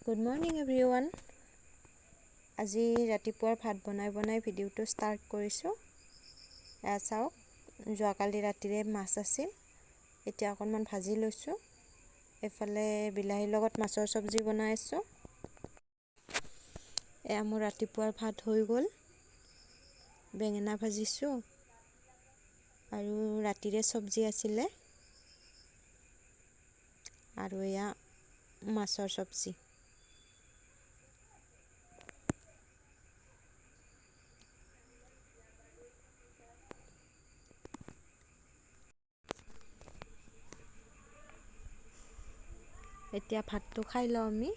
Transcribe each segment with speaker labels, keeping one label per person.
Speaker 1: Good morning everyone. আজি ৰাতিপুৱাৰ ভাত বনাই ভিডিঅ'টো ষ্টাৰ্ট কৰিছোঁ। এয়া চাওক, যোৱাকালি ৰাতিৰে মাছ আছিল, এতিয়া অকণমান ভাজি লৈছোঁ। এফালে বিলাহীৰ লগত মাছৰ চব্জি বনাই আছোঁ। এয়া মোৰ ৰাতিপুৱাৰ ভাত হৈ গ'ল। বেঙেনা ভাজিছোঁ আৰু ৰাতিৰে চব্জি আছিলে আৰু এয়া মাছৰ চব্জি। এতিয়া ভাতটো খাই লওঁ আমি।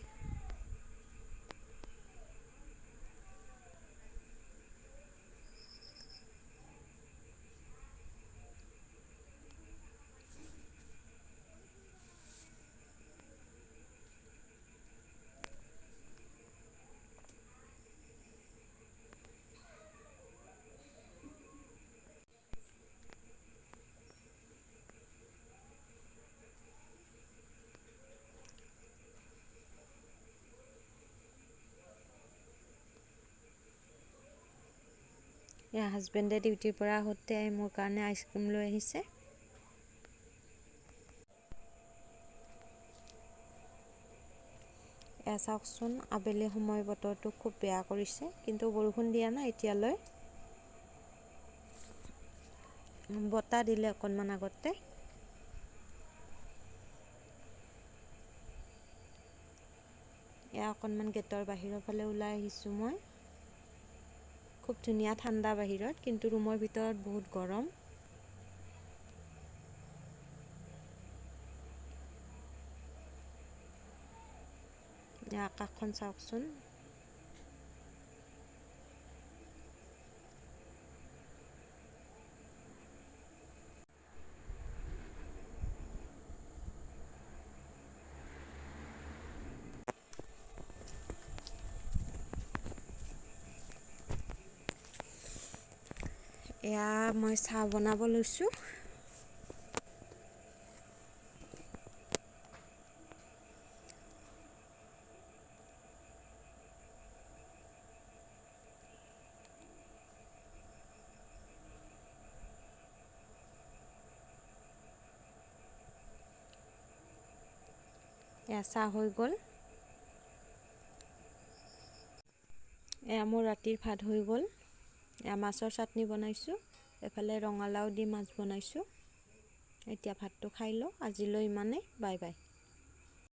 Speaker 1: এয়া হাজবেণ্ডে ডিউটিৰ পৰা আহোঁতে মোৰ কাৰণে আইচক্ৰীম লৈ আহিছে। এয়া চাওকচোন, আবেলি সময় বতৰটো খুব বেয়া কৰিছে, কিন্তু বৰষুণ দিয়া নাই এতিয়ালৈ। বতাহ দিলে অকণমান আগতে। এয়া অকণমান গেটৰ বাহিৰৰ ফালে ওলাই আহিছোঁ মই। খুব ধুনীয়া ঠাণ্ডা বাহিৰত, কিন্তু ৰুমৰ ভিতৰত বহুত গৰম। এয়া আকাশখন চাওকচোন। এয়া মই চাহ বনাব লৈছোঁ। এয়া চাহ হৈ গ'ল। এয়া মোৰ ৰাতিৰ ভাত হৈ গ'ল। এয়া মাছৰ চাটনি বনাইছোঁ, এফালে ৰঙালাও দি মাছ বনাইছোঁ। এতিয়া ভাতটো খাই লওঁ। আজিলৈ ইমানেই, বাই বাই।